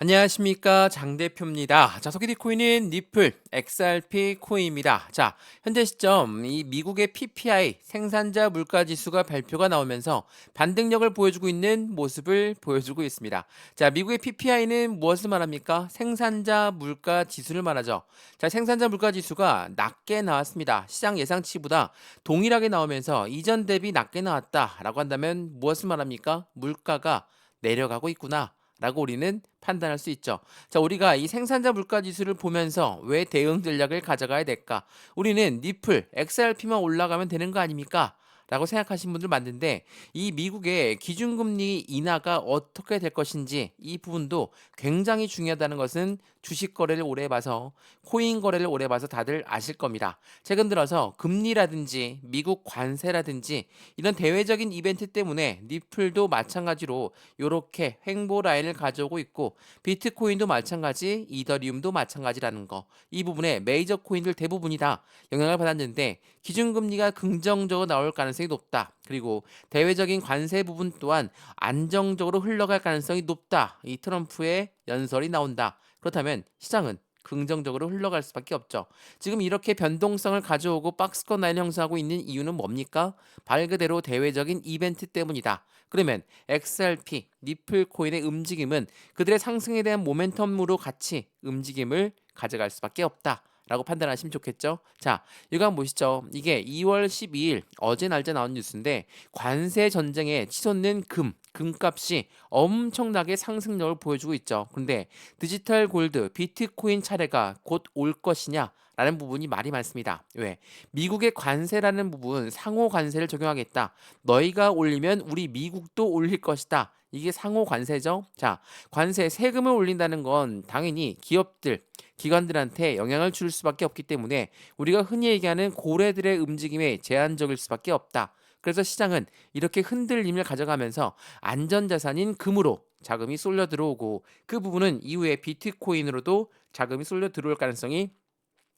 안녕하십니까, 장 대표입니다. 자, 소개팅 코인은 니플 XRP 코인입니다. 자, 현재 시점 이 미국의 PPI 생산자 물가 지수가 발표가 나오면서 반등력을 보여주고 있는 모습을 보여주고 있습니다. 자, 미국의 PPI는 무엇을 말합니까? 생산자 물가 지수를 말하죠. 자, 생산자 물가 지수가 낮게 나왔습니다. 시장 예상치보다 동일하게 나오면서 이전 대비 낮게 나왔다라고 한다면 무엇을 말합니까? 물가가 내려가고 있구나. 라고 우리는 판단할 수 있죠. 자, 우리가 이 생산자 물가 지수를 보면서 왜 대응 전략을 가져가야 될까? 우리는 니플, XRP만 올라가면 되는 거 아닙니까? 라고 생각하시는 분들 많은데 이 미국의 기준금리 인하가 어떻게 될 것인지 이 부분도 굉장히 중요하다는 것은 주식 거래를 오래 봐서 코인 거래를 오래 봐서 다들 아실 겁니다. 최근 들어서 금리라든지 미국 관세라든지 이런 대외적인 이벤트 때문에 니플도 마찬가지로 이렇게 횡보 라인을 가져오고 있고 비트코인도 마찬가지, 이더리움도 마찬가지라는 거. 이 부분에 메이저 코인들 대부분이 다 영향을 받았는데 기준금리가 긍정적으로 나올 가능성이 높다. 그리고 대외적인 관세 부분 또한 안정적으로 흘러갈 가능성이 높다. 이 트럼프의 연설이 나온다. 그렇다면 시장은 긍정적으로 흘러갈 수밖에 없죠. 지금 이렇게 변동성을 가져오고 박스권 라인을 형성하고 있는 이유는 뭡니까? 말 그대로 대외적인 이벤트 때문이다. 그러면 XRP, 니플 코인의 움직임은 그들의 상승에 대한 모멘텀으로 같이 움직임을 가져갈 수밖에 없다. 라고 판단하시면 좋겠죠. 자, 이거 한번 보시죠. 이게 2월 12일 어제 날짜 나온 뉴스인데 관세 전쟁에 치솟는 금값이 엄청나게 상승력을 보여주고 있죠. 근데 디지털 골드, 비트코인 차례가 곧 올 것이냐? 라는 부분이 말이 많습니다. 왜? 미국의 관세라는 부분, 상호 관세를 적용하겠다. 너희가 올리면 우리 미국도 올릴 것이다. 이게 상호 관세죠. 자, 관세 세금을 올린다는 건 당연히 기업들, 기관들한테 영향을 줄 수밖에 없기 때문에 우리가 흔히 얘기하는 고래들의 움직임에 제한적일 수밖에 없다. 그래서 시장은 이렇게 흔들림을 가져가면서 안전자산인 금으로 자금이 쏠려 들어오고 그 부분은 이후에 비트코인으로도 자금이 쏠려 들어올 가능성이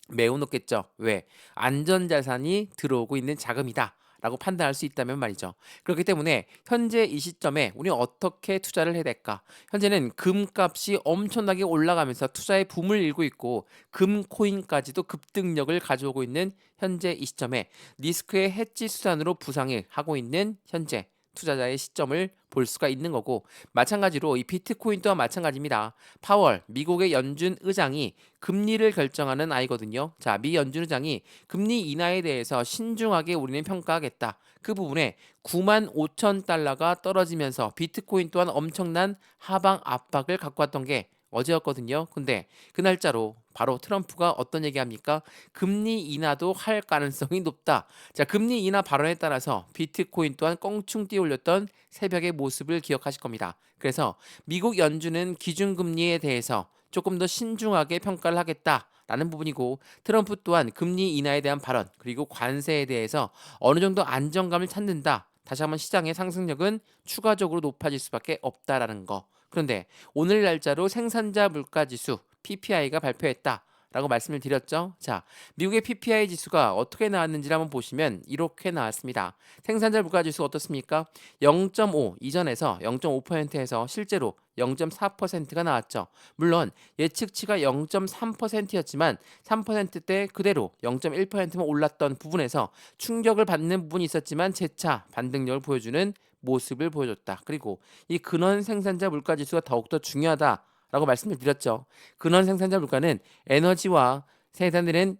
매우 높겠죠. 왜? 안전자산이 들어오고 있는 자금이다. 라고 판단할 수 있다면 말이죠. 그렇기 때문에 현재 이 시점에 우리는 어떻게 투자를 해야 될까? 현재는 금값이 엄청나게 올라가면서 투자의 붐을 일고 있고 금코인까지도 급등력을 가져오고 있는 현재 이 시점에 리스크의 해지 수단으로 부상을 하고 있는 현재 투자자의 시점을 볼 수가 있는 거고 마찬가지로 이 비트코인 또한 마찬가지입니다. 파월 미국의 연준 의장이 금리를 결정하는 아이거든요. 자, 미 연준 의장이 금리 인하에 대해서 신중하게 우리는 평가하겠다. 그 부분에 9만 5천 달러가 떨어지면서 비트코인 또한 엄청난 하방 압박을 갖고 왔던 게 어제였거든요. 근데 그 날짜로 바로 트럼프가 어떤 얘기합니까? 금리 인하도 할 가능성이 높다. 자, 금리 인하 발언에 따라서 비트코인 또한 껑충 뛰어올렸던 새벽의 모습을 기억하실 겁니다. 그래서 미국 연준은 기준금리에 대해서 조금 더 신중하게 평가를 하겠다라는 부분이고 트럼프 또한 금리 인하에 대한 발언 그리고 관세에 대해서 어느 정도 안정감을 찾는다. 다시 한번 시장의 상승력은 추가적으로 높아질 수밖에 없다라는 거. 그런데 오늘 날짜로 생산자 물가 지수 PPI가 발표했다. 라고 말씀을 드렸죠. 자, 미국의 PPI 지수가 어떻게 나왔는지 한번 보시면 이렇게 나왔습니다. 생산자 물가 지수 어떻습니까? 0.5 이전에서 0.5%에서 실제로 0.4%가 나왔죠. 물론 예측치가 0.3%였지만 3%대 그대로 0.1%만 올랐던 부분에서 충격을 받는 부분이 있었지만 재차 반등력을 보여주는 모습을 보여줬다. 그리고 이 근원 생산자 물가 지수가 더욱더 중요하다라고 말씀을 드렸죠. 근원 생산자 물가는 에너지와 생산되는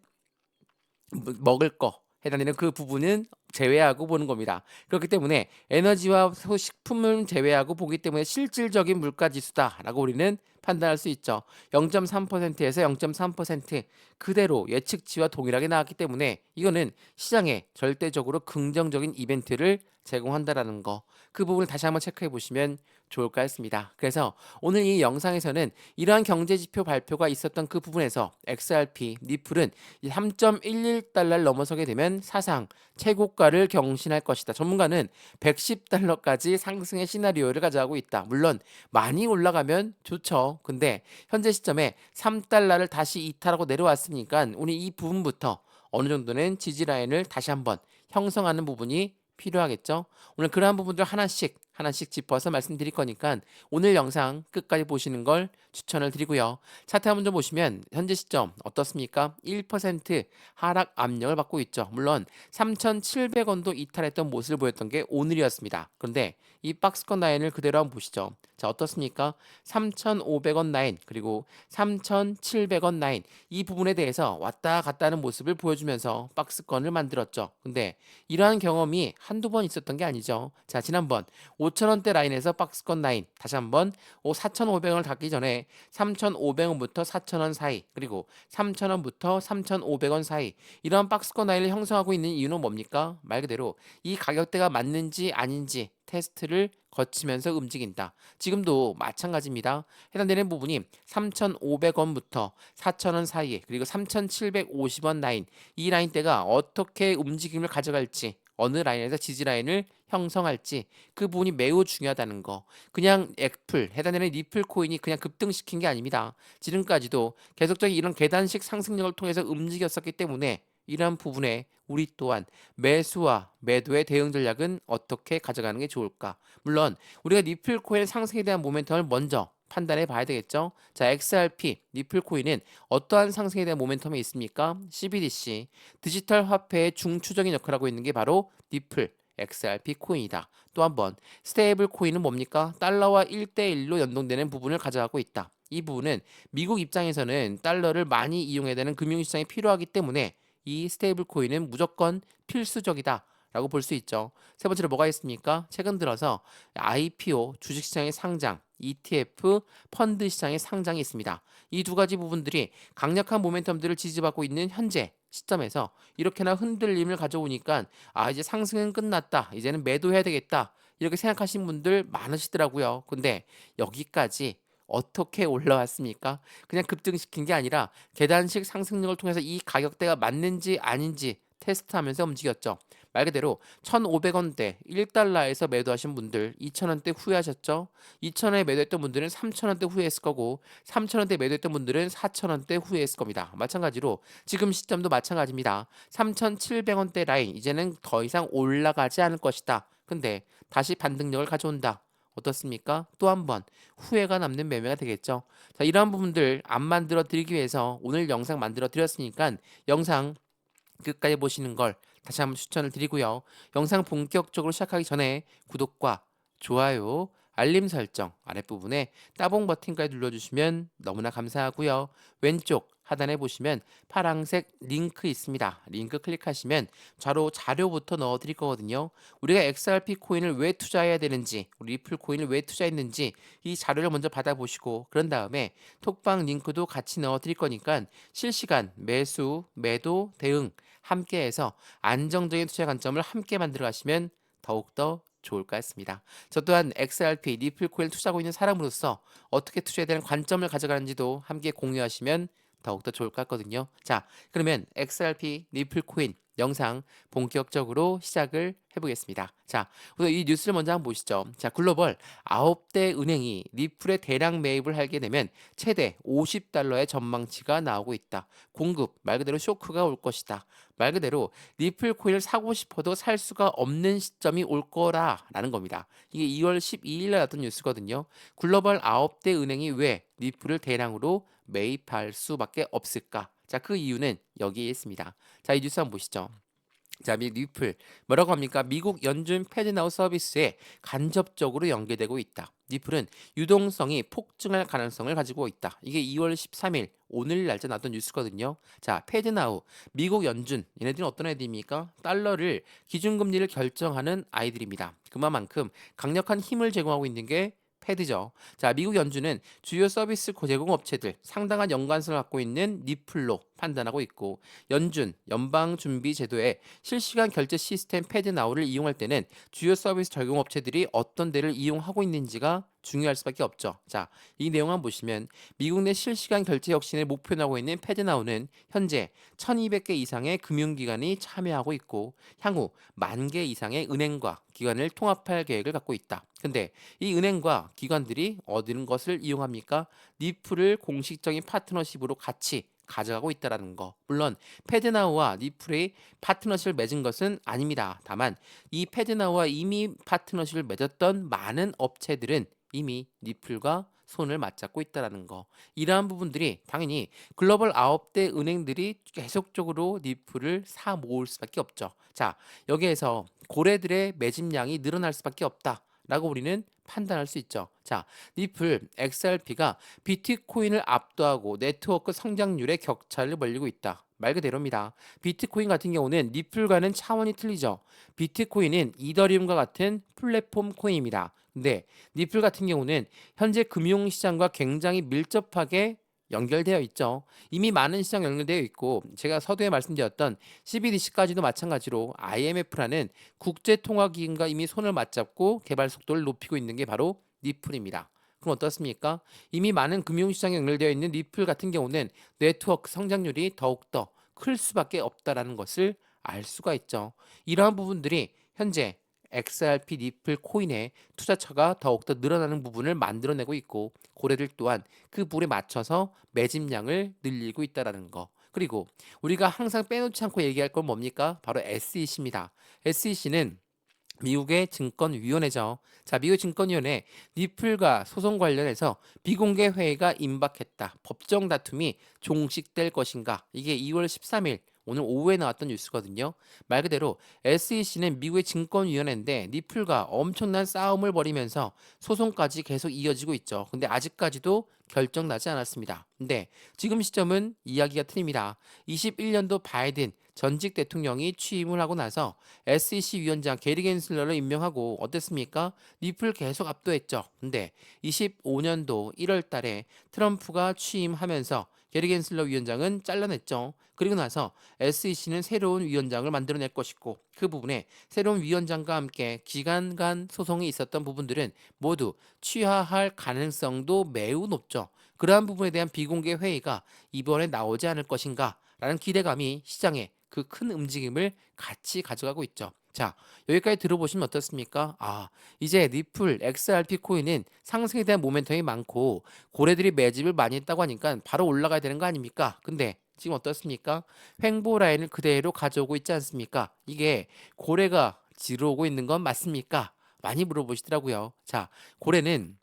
먹을 거 해당되는 그 부분은 제외하고 보는 겁니다. 그렇기 때문에 에너지와 식품을 제외하고 보기 때문에 실질적인 물가 지수다라고 우리는 판단할 수 있죠. 0.3%에서 0.3% 그대로 예측치와 동일하게 나왔기 때문에 이거는 시장에 절대적으로 긍정적인 이벤트를 제공한다라는 거. 그 부분을 다시 한번 체크해 보시면 좋을까 했습니다. 그래서 오늘 이 영상에서는 이러한 경제 지표 발표가 있었던 그 부분에서 XRP, 니플은 3.11달러를 넘어서게 되면 사상 최고가를 경신할 것이다. 전문가는 110달러까지 상승의 시나리오를 가져가고 있다. 물론 많이 올라가면 좋죠. 근데 현재 시점에 3달러를 다시 이탈하고 내려왔으니까 우리 이 부분부터 어느 정도는 지지 라인을 다시 한번 형성하는 부분이 필요하겠죠. 오늘 그러한 부분들 하나씩 하나씩 짚어서 말씀드릴 거니까 오늘 영상 끝까지 보시는 걸 추천을 드리고요. 차트 한번 좀 보시면 현재 시점 어떻습니까? 1% 하락 압력을 받고 있죠. 물론 3,700원도 이탈했던 모습을 보였던 게 오늘이었습니다. 그런데 이 박스권 라인을 그대로 한번 보시죠. 자, 어떻습니까? 3,500원 라인 그리고 3,700원 라인 이 부분에 대해서 왔다 갔다 하는 모습을 보여주면서 박스권을 만들었죠. 근데 이러한 경험이 한두 번 있었던 게 아니죠. 자, 지난번 5,000원대 라인에서 박스권 라인 다시 한번 4,500원을 닿기 전에 3,500원부터 4,000원 사이 그리고 3,000원부터 3,500원 사이 이러한 박스권 라인을 형성하고 있는 이유는 뭡니까? 말 그대로 이 가격대가 맞는지 아닌지 테스트를 거치면서 움직인다. 지금도 마찬가지입니다. 해당되는 부분이 3,500원부터 4,000원 사이에 그리고 3,750원 라인 이 라인대가 어떻게 움직임을 가져갈지 어느 라인에서 지지 라인을 형성할지 그 부분이 매우 중요하다는 거. 그냥 애플 해당되는 리플 코인이 그냥 급등시킨 게 아닙니다. 지금까지도 계속적인 이런 계단식 상승력을 통해서 움직였었기 때문에 이러한 부분에 우리 또한 매수와 매도의 대응 전략은 어떻게 가져가는 게 좋을까? 물론 우리가 리플 코인 상승에 대한 모멘텀을 먼저 판단해 봐야 되겠죠. 자, XRP, 리플 코인은 어떠한 상승에 대한 모멘텀이 있습니까? CBDC, 디지털 화폐의 중추적인 역할을 하고 있는 게 바로 리플, XRP 코인이다. 또 한번 스테이블 코인은 뭡니까? 달러와 1대1로 연동되는 부분을 가져가고 있다. 이 부분은 미국 입장에서는 달러를 많이 이용해야 되는 금융시장이 필요하기 때문에 이 스테이블 코인은 무조건 필수적이다. 라고 볼 수 있죠. 세 번째로 뭐가 있습니까? 최근 들어서 IPO, 주식시장의 상장, ETF, 펀드 시장의 상장이 있습니다. 이 두 가지 부분들이 강력한 모멘텀들을 지지받고 있는 현재 시점에서 이렇게나 흔들림을 가져오니까 이제 상승은 끝났다. 이제는 매도해야 되겠다. 이렇게 생각하시는 분들 많으시더라고요. 근데 여기까지 어떻게 올라왔습니까? 그냥 급등시킨 게 아니라 계단식 상승력을 통해서 이 가격대가 맞는지 아닌지 테스트하면서 움직였죠. 말 그대로 1,500원대 1달러에서 매도하신 분들 2,000원대 후회하셨죠? 2,000원에 매도했던 분들은 3,000원대 후회했을 거고 3,000원대 매도했던 분들은 4,000원대 후회했을 겁니다. 마찬가지로 지금 시점도 마찬가지입니다. 3,700원대 라인 이제는 더 이상 올라가지 않을 것이다. 근데 다시 반등력을 가져온다. 어떻습니까? 또 한 번 후회가 남는 매매가 되겠죠. 자, 이러한 부분들 안 만들어 드리기 위해서 오늘 영상 만들어 드렸으니까 영상 끝까지 보시는 걸 다시 한번 추천을 드리고요. 영상 본격적으로 시작하기 전에 구독과 좋아요, 알림 설정 아랫부분에 따봉 버튼까지 눌러주시면 너무나 감사하고요. 왼쪽 하단에 보시면 파란색 링크 있습니다. 링크 클릭하시면 좌로 자료부터 넣어 드릴 거거든요. 우리가 XRP 코인을 왜 투자해야 되는지, 우리 리플 코인을 왜 투자했는지 이 자료를 먼저 받아보시고 그런 다음에 톡방 링크도 같이 넣어 드릴 거니까 실시간 매수, 매도, 대응 함께해서 안정적인 투자 관점을 함께 만들어 가시면 더욱더 좋을 것 같습니다. 저 또한 XRP, 리플 코인 투자하고 있는 사람으로서 어떻게 투자해야 되는 관점을 가져가는지도 함께 공유하시면 더욱더 좋을 것 같거든요. 자, 그러면 XRP, 리플 코인 영상 본격적으로 시작을 해보겠습니다. 자, 우선 이 뉴스를 먼저 한번 보시죠. 자, 글로벌 9대 은행이 리플에 대량 매입을 하게 되면 최대 50달러의 전망치가 나오고 있다. 공급, 말 그대로 쇼크가 올 것이다. 말 그대로 리플 코인을 사고 싶어도 살 수가 없는 시점이 올 거라라는 겁니다. 이게 2월 12일 날 났던 뉴스거든요. 글로벌 9대 은행이 왜 리플을 대량으로 매입할 수밖에 없을까? 자, 그 이유는 여기에 있습니다. 자, 이 뉴스 한번 보시죠. 자, 리플 뭐라고 합니까? 미국 연준 패드나우 서비스에 간접적으로 연계되고 있다. 리플은 유동성이 폭증할 가능성을 가지고 있다. 이게 2월 13일 오늘 날짜 나왔던 뉴스거든요. 자, 패드나우 미국 연준 얘네들은 어떤 애들입니까? 달러를 기준금리를 결정하는 아이들입니다. 그만큼 강력한 힘을 제공하고 있는 게 패드죠. 자, 미국 연준은 주요 서비스 제공 업체들 상당한 연관성을 갖고 있는 리플로 판단하고 있고 연준 연방준비제도의 실시간 결제 시스템 패드나우를 이용할 때는 주요 서비스 제공 업체들이 어떤 데를 이용하고 있는지가 중요할 수밖에 없죠. 자, 이 내용 한번 보시면 미국 내 실시간 결제 혁신을 목표로 하고 있는 패드나우는 현재 1,200개 이상의 금융기관이 참여하고 있고 향후 10,000개 이상의 은행과 기관을 통합할 계획을 갖고 있다. 근데 이 은행과 기관들이 어떤 것을 이용합니까? 리플을 공식적인 파트너십으로 같이 가져가고 있다라는 거. 물론 패드나우와 니플이 파트너십을 맺은 것은 아닙니다. 다만 이 패드나우와 이미 파트너십을 맺었던 많은 업체들은 이미 니플과 손을 맞잡고 있다라는 거. 이러한 부분들이 당연히 글로벌 9대 은행들이 계속적으로 니플을 사 모을 수밖에 없죠. 자, 여기에서 고래들의 매집량이 늘어날 수밖에 없다라고 우리는 판단할 수 있죠. 자, 니플 XRP가 비트코인을 압도하고 네트워크 성장률의 격차를 벌리고 있다. 말 그대로입니다. 비트코인 같은 경우는 니플과는 차원이 틀리죠. 비트코인은 이더리움과 같은 플랫폼 코인입니다. 근데 니플 같은 경우는 현재 금융시장과 굉장히 밀접하게 연결되어 있죠. 이미 많은 시장 연결되어 있고 제가 서두에 말씀드렸던 CBDC까지도 마찬가지로 IMF라는 국제통화기금과 이미 손을 맞잡고 개발 속도를 높이고 있는 게 바로 니플입니다. 그럼 어떻습니까? 이미 많은 금융시장에 연결되어 있는 니플 같은 경우는 네트워크 성장률이 더욱더 클 수밖에 없다라는 것을 알 수가 있죠. 이러한 부분들이 현재 XRP 니플 코인의 투자처가 더욱더 늘어나는 부분을 만들어내고 있고 고래들 또한 그 부분에 맞춰서 매집량을 늘리고 있다라는 거. 그리고 우리가 항상 빼놓지 않고 얘기할 건 뭡니까? 바로 SEC입니다. SEC는 미국의 증권위원회죠. 자, 미국 증권위원회 니플과 소송 관련해서 비공개 회의가 임박했다. 법정 다툼이 종식될 것인가? 이게 2월 13일 오늘 오후에 나왔던 뉴스거든요. 말 그대로 SEC는 미국의 증권위원회인데 니플과 엄청난 싸움을 벌이면서 소송까지 계속 이어지고 있죠. 근데 아직까지도 결정 나지 않았습니다. 근데 지금 시점은 이야기가 틀립니다. 21년도 바이든 전직 대통령이 취임을 하고 나서 SEC 위원장 게리 겐슬러를 임명하고 어땠습니까? 니플 계속 압도했죠. 근데 25년도 1월 달에 트럼프가 취임하면서 게리 겐슬러 위원장은 잘라냈죠. 그리고 나서 SEC는 새로운 위원장을 만들어낼 것이고 그 부분에 새로운 위원장과 함께 기간 간 소송이 있었던 부분들은 모두 취하할 가능성도 매우 높죠. 그러한 부분에 대한 비공개 회의가 이번에 나오지 않을 것인가 라는 기대감이 시장에 그 큰 움직임을 같이 가져가고 있죠. 자, 여기까지 들어보시면 어떻습니까? 아, 이제 리플, XRP 코인은 상승에 대한 모멘텀이 많고 고래들이 매집을 많이 했다고 하니까 바로 올라가야 되는 거 아닙니까? 근데 지금 어떻습니까? 횡보 라인을 그대로 가져오고 있지 않습니까? 이게 고래가 지르오고 있는 건 맞습니까? 많이 물어보시더라고요. 자, 고래는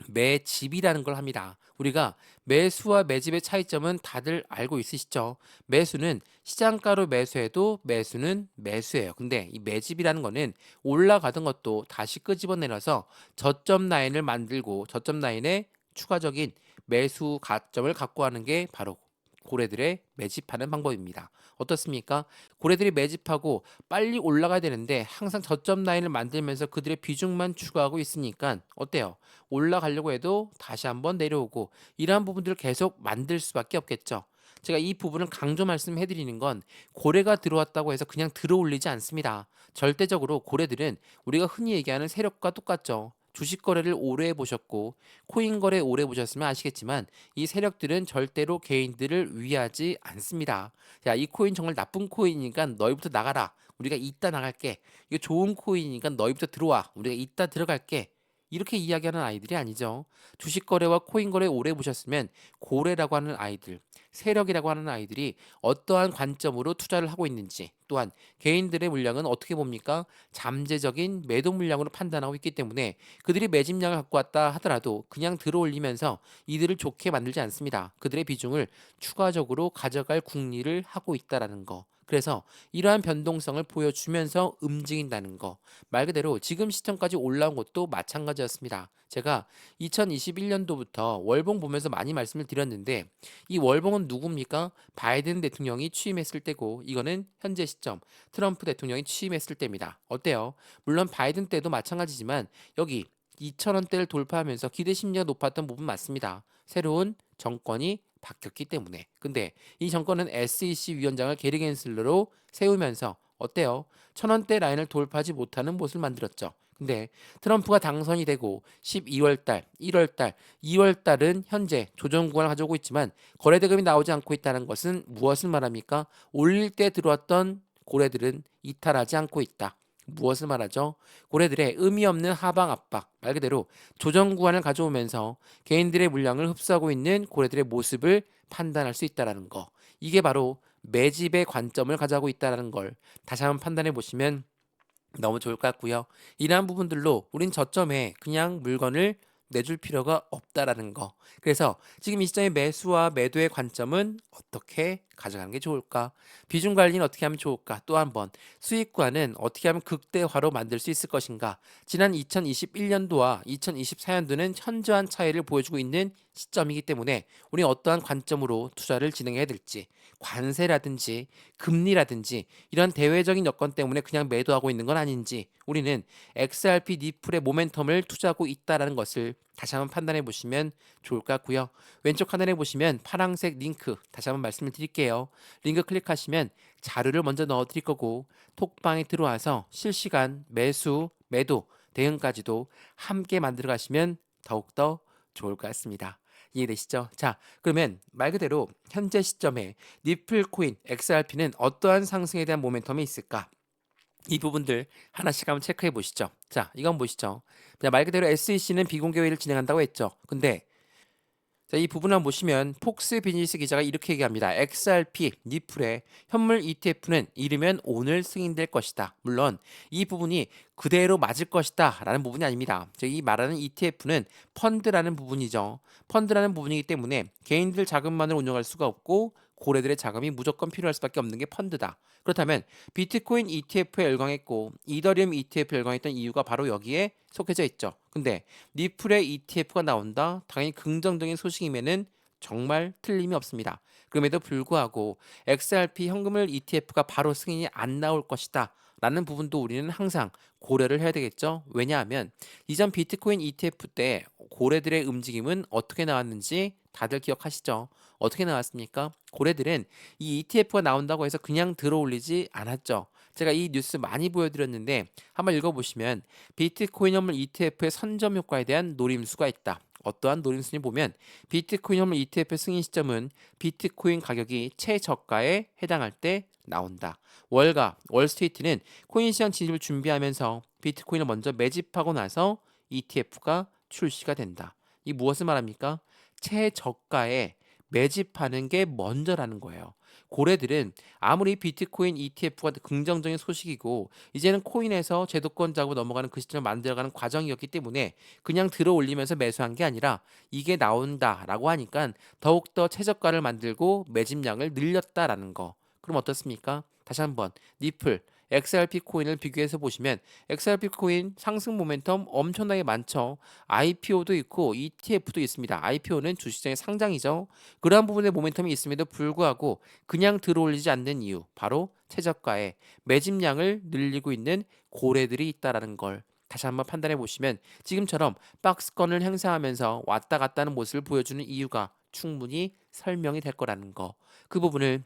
매집이라는 걸 합니다. 우리가 매수와 매집의 차이점은 다들 알고 있으시죠? 매수는 시장가로 매수해도 매수는 매수예요. 근데 이 매집이라는 거는 올라가던 것도 다시 끄집어내려서 저점 라인을 만들고 저점 라인에 추가적인 매수 가점을 갖고 하는 게 바로 고래들의 매집하는 방법입니다. 어떻습니까? 고래들이 매집하고 빨리 올라가야 되는데 항상 저점 라인을 만들면서 그들의 비중만 추가하고 있으니까 어때요? 올라가려고 해도 다시 한번 내려오고 이러한 부분들을 계속 만들 수밖에 없겠죠. 제가 이 부분을 강조 말씀해 드리는 건 고래가 들어왔다고 해서 그냥 들어올리지 않습니다. 절대적으로 고래들은 우리가 흔히 얘기하는 세력과 똑같죠. 주식 거래를 오래 해보셨고 코인 거래 오래 보셨으면 아시겠지만 이 세력들은 절대로 개인들을 위하지 않습니다. 야, 이 코인 정말 나쁜 코인이니까 너희부터 나가라. 우리가 이따 나갈게. 이거 좋은 코인이니까 너희부터 들어와. 우리가 이따 들어갈게. 이렇게 이야기하는 아이들이 아니죠. 주식 거래와 코인 거래 오래 보셨으면 고래라고 하는 아이들, 세력이라고 하는 아이들이 어떠한 관점으로 투자를 하고 있는지, 또한 개인들의 물량은 어떻게 봅니까? 잠재적인 매도 물량으로 판단하고 있기 때문에 그들이 매집량을 갖고 왔다 하더라도 그냥 들어올리면서 이들을 좋게 만들지 않습니다. 그들의 비중을 추가적으로 가져갈 궁리를 하고 있다라는 거. 그래서 이러한 변동성을 보여주면서 움직인다는 거. 말 그대로 지금 시점까지 올라온 것도 마찬가지였습니다. 제가 2021년도부터 월봉 보면서 많이 말씀을 드렸는데 이 월봉은 누굽니까? 바이든 대통령이 취임했을 때고 이거는 현재 시점 트럼프 대통령이 취임했을 때입니다. 어때요? 물론 바이든 때도 마찬가지지만 여기 2,000원대를 돌파하면서 기대 심리가 높았던 부분 맞습니다. 새로운 정권이 바뀌었기 때문에. 근데 이 정권은 SEC 위원장을 게리 겐슬러로 세우면서 어때요? 1,000원대 라인을 돌파하지 못하는 모습을 만들었죠. 근데 트럼프가 당선이 되고 12월 달, 1월 달, 2월 달은 현재 조정 구간을 가져오고 있지만 거래 대금이 나오지 않고 있다는 것은 무엇을 말합니까? 올릴 때 들어왔던 고래들은 이탈하지 않고 있다. 무엇을 말하죠? 고래들의 의미 없는 하방 압박, 말 그대로 조정 구간을 가져오면서 개인들의 물량을 흡수하고 있는 고래들의 모습을 판단할 수 있다는 거. 이게 바로 매집의 관점을 가져가고 있다는 걸 다시 한번 판단해 보시면 너무 좋을 것 같고요. 이러한 부분들로 우린 저점에 그냥 물건을 내줄 필요가 없다라는 거. 그래서 지금 이 시점의 매수와 매도의 관점은 어떻게 가져가는 게 좋을까? 비중 관리는 어떻게 하면 좋을까? 또 한번 수익과는 어떻게 하면 극대화로 만들 수 있을 것인가? 지난 2021년도와 2024년도는 현저한 차이를 보여주고 있는 시점이기 때문에 우리 어떠한 관점으로 투자를 진행해야 될지, 관세라든지 금리라든지 이런 대외적인 여건 때문에 그냥 매도하고 있는 건 아닌지, 우리는 XRP 니플의 모멘텀을 투자하고 있다는 것을 다시 한번 판단해 보시면 좋을 것 같고요. 왼쪽 하단에 보시면 파란색 링크 다시 한번 말씀을 드릴게요. 링크 클릭하시면 자료를 먼저 넣어 드릴 거고, 톡방에 들어와서 실시간 매수, 매도, 대응까지도 함께 만들어 가시면 더욱더 좋을 것 같습니다. 이해되시죠? 자, 그러면 말 그대로 현재 시점에 니플 코인 XRP는 어떠한 상승에 대한 모멘텀이 있을까? 이 부분들 하나씩 한번 체크해 보시죠. 자, 이건 보시죠. 그냥 말 그대로 SEC는 비공개 회의를 진행한다고 했죠. 근데 자, 이 부분 한번 보시면 폭스 비즈니스 기자가 이렇게 얘기합니다. XRP, 니플의 현물 ETF는 이르면 오늘 승인될 것이다. 물론 이 부분이 그대로 맞을 것이다 라는 부분이 아닙니다. 즉, 이 말하는 ETF는 펀드라는 부분이죠. 펀드라는 부분이기 때문에 개인들 자금만으로 운영할 수가 없고 고래들의 자금이 무조건 필요할 수밖에 없는 게 펀드다. 그렇다면 비트코인 ETF에 열광했고 이더리움 ETF에 열광했던 이유가 바로 여기에 속해져 있죠. 근데 니플의 ETF가 나온다? 당연히 긍정적인 소식이면은 정말 틀림이 없습니다. 그럼에도 불구하고 XRP 현금을 ETF가 바로 승인이 안 나올 것이다 라는 부분도 우리는 항상 고려를 해야 되겠죠. 왜냐하면 이전 비트코인 ETF 때 고래들의 움직임은 어떻게 나왔는지 다들 기억하시죠? 어떻게 나왔습니까? 고래들은 이 ETF가 나온다고 해서 그냥 들어올리지 않았죠. 제가 이 뉴스 많이 보여드렸는데 한번 읽어보시면 비트코인 현물 ETF의 선점 효과에 대한 노림수가 있다. 어떠한 노림수니 보면 비트코인 현물 ETF 승인 시점은 비트코인 가격이 최저가에 해당할 때 나온다. 월가, 월스트리트는 코인 시장 진입을 준비하면서 비트코인을 먼저 매집하고 나서 ETF가 출시가 된다. 이 무엇을 말합니까? 최저가에 매집하는 게 먼저라는 거예요. 고래들은 아무리 비트코인 ETF가 긍정적인 소식이고 이제는 코인에서 제도권 잡고 넘어가는 그 시점을 만들어가는 과정이었기 때문에 그냥 들어 올리면서 매수한 게 아니라 이게 나온다라고 하니까 더욱더 최저가를 만들고 매집량을 늘렸다라는 거. 그럼 어떻습니까? 다시 한번 니플, XRP 코인을 비교해서 보시면 XRP 코인 상승 모멘텀 엄청나게 많죠. IPO도 있고 ETF도 있습니다. IPO는 주식시장의 상장이죠. 그러한 부분에 모멘텀이 있음에도 불구하고 그냥 들어올리지 않는 이유, 바로 최저가에 매집량을 늘리고 있는 고래들이 있다라는 걸 다시 한번 판단해 보시면 지금처럼 박스권을 행사하면서 왔다 갔다 하는 모습을 보여주는 이유가 충분히 설명이 될 거라는 거. 그 부분을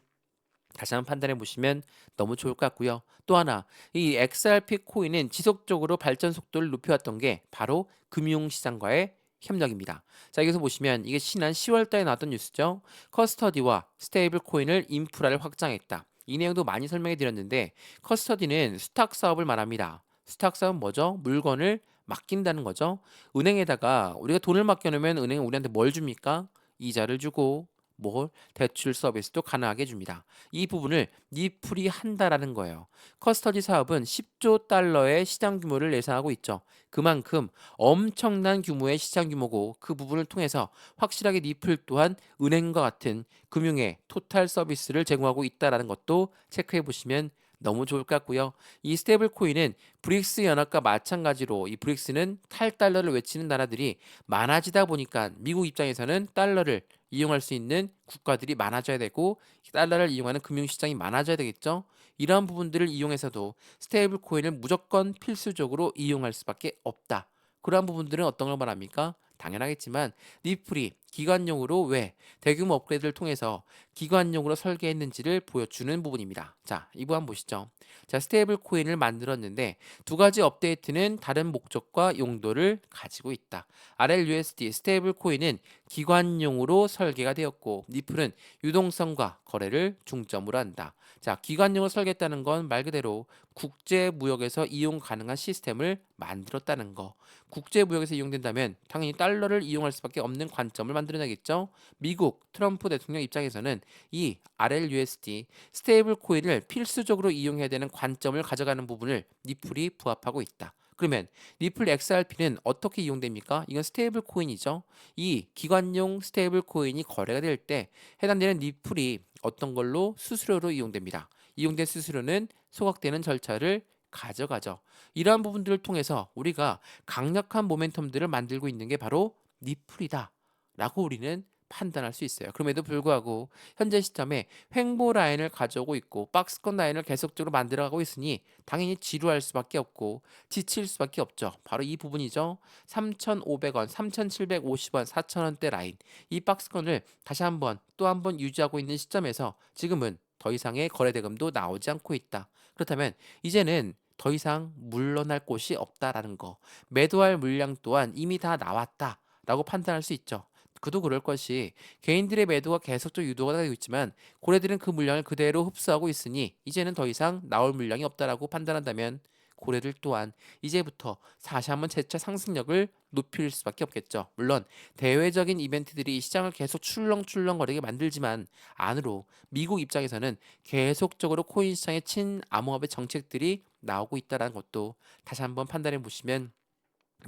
다시 한번 판단해 보시면 너무 좋을 것 같고요. 또 하나, 이 XRP 코인은 지속적으로 발전 속도를 높여왔던 게 바로 금융시장과의 협력입니다. 자, 여기서 보시면 이게 지난 10월 달에 나왔던 뉴스죠. 커스터디와 스테이블 코인을 인프라를 확장했다. 이 내용도 많이 설명해 드렸는데 커스터디는 수탁 사업을 말합니다. 수탁 사업은 뭐죠? 물건을 맡긴다는 거죠. 은행에다가 우리가 돈을 맡겨놓으면 은행은 우리한테 뭘 줍니까? 이자를 주고 뭐 대출 서비스도 가능하게 해줍니다. 이 부분을 니플이 한다라는 거예요. 커스터디 사업은 10조 달러의 시장 규모를 예상하고 있죠. 그만큼 엄청난 규모의 시장 규모고 그 부분을 통해서 확실하게 니플 또한 은행과 같은 금융의 토탈 서비스를 제공하고 있다라는 것도 체크해 보시면 너무 좋을 것 같고요. 이 스테이블 코인은 브릭스 연합과 마찬가지로 이 브릭스는 탈달러를 외치는 나라들이 많아지다 보니까 미국 입장에서는 달러를 이용할 수 있는 국가들이 많아져야 되고 달러를 이용하는 금융시장이 많아져야 되겠죠. 이러한 부분들을 이용해서도 스테이블 코인을 무조건 필수적으로 이용할 수밖에 없다. 그러한 부분들은 어떤 걸 말합니까? 당연하겠지만 니플이 기관용으로 왜 대규모 업그레이드를 통해서 기관용으로 설계했는지를 보여주는 부분입니다. 자, 이 부분 보시죠. 자, 스테이블 코인을 만들었는데 두 가지 업데이트는 다른 목적과 용도를 가지고 있다. RLUSD 스테이블 코인은 기관용으로 설계가 되었고 니플은 유동성과 거래를 중점으로 한다. 자, 기관용으로 설계했다는 건 말 그대로 국제 무역에서 이용 가능한 시스템을 만들었다는 거. 국제 무역에서 이용된다면 당연히 달러를 이용할 수밖에 없는 관점을 만들어내겠죠. 미국 트럼프 대통령 입장에서는 이 RLUSD 스테이블 코인을 필수적으로 이용해야 되는 관점을 가져가는 부분을 니플이 부합하고 있다. 그러면 니플 XRP는 어떻게 이용됩니까? 이건 스테이블 코인이죠. 이 기관용 스테이블 코인이 거래가 될 때 해당되는 니플이 어떤 걸로 수수료로 이용됩니다. 이용된 수수료는 소각되는 절차를 가져가죠. 이러한 부분들을 통해서 우리가 강력한 모멘텀들을 만들고 있는 게 바로 니플이다 라고 우리는 판단할 수 있어요. 그럼에도 불구하고 현재 시점에 횡보 라인을 가져오고 있고 박스권 라인을 계속적으로 만들어가고 있으니 당연히 지루할 수밖에 없고 지칠 수밖에 없죠. 바로 이 부분이죠. 3,500원, 3,750원, 4,000원대 라인 이 박스권을 다시 한번 또 한 번 유지하고 있는 시점에서 지금은 더 이상의 거래 대금도 나오지 않고 있다. 그렇다면 이제는 더 이상 물러날 곳이 없다라는 거. 매도할 물량 또한 이미 다 나왔다라고 판단할 수 있죠. 그도 그럴 것이 개인들의 매도가 계속적으로 유도가 되고 있지만 고래들은 그 물량을 그대로 흡수하고 있으니 이제는 더 이상 나올 물량이 없다라고 판단한다면 고래들 또한 이제부터 다시 한번 재차 상승력을 높일 수밖에 없겠죠. 물론 대외적인 이벤트들이 시장을 계속 출렁출렁거리게 만들지만 안으로 미국 입장에서는 계속적으로 코인 시장의 친암호합의 정책들이 나오고 있다는 것도 다시 한번 판단해 보시면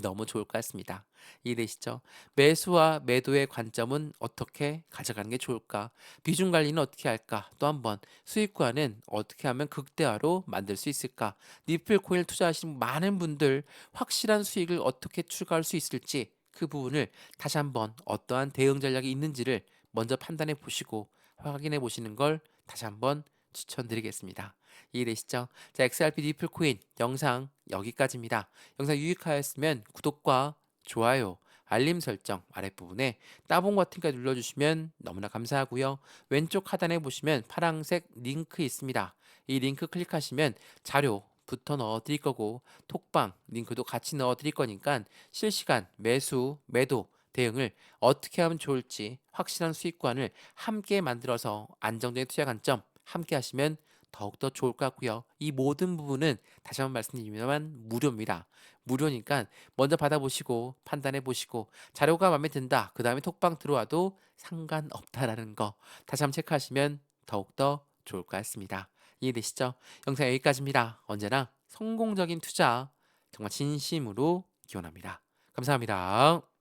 너무 좋을 것 같습니다. 이해되시죠? 매수와 매도의 관점은 어떻게 가져가는 게 좋을까? 비중 관리는 어떻게 할까? 또 한번 수익과는 어떻게 하면 극대화로 만들 수 있을까? 니플 코인을 투자하시는 많은 분들 확실한 수익을 어떻게 추가할 수 있을지 그 부분을 다시 한번 어떠한 대응 전략이 있는지를 먼저 판단해 보시고 확인해 보시는 걸 다시 한번 추천드리겠습니다. 이해되시죠? 자, XRP 니플 코인 영상 여기까지입니다. 영상 유익하였으면 구독과 좋아요, 알림 설정 아랫부분에 따봉 버튼까지 눌러주시면 너무나 감사하고요. 왼쪽 하단에 보시면 파란색 링크 있습니다. 이 링크 클릭하시면 자료부터 넣어 드릴 거고 톡방 링크도 같이 넣어 드릴 거니까 실시간 매수, 매도 대응을 어떻게 하면 좋을지 확실한 수익관을 함께 만들어서 안정적인 투자 관점 함께 하시면 더욱더 좋을 것 같고요. 이 모든 부분은 다시 한번 말씀드리면 무료입니다. 무료니까 먼저 받아보시고 판단해 보시고 자료가 마음에 든다. 그 다음에 톡방 들어와도 상관없다라는 거 다시 한번 체크하시면 더욱더 좋을 것 같습니다. 이해되시죠? 영상 여기까지입니다. 언제나 성공적인 투자 정말 진심으로 기원합니다. 감사합니다.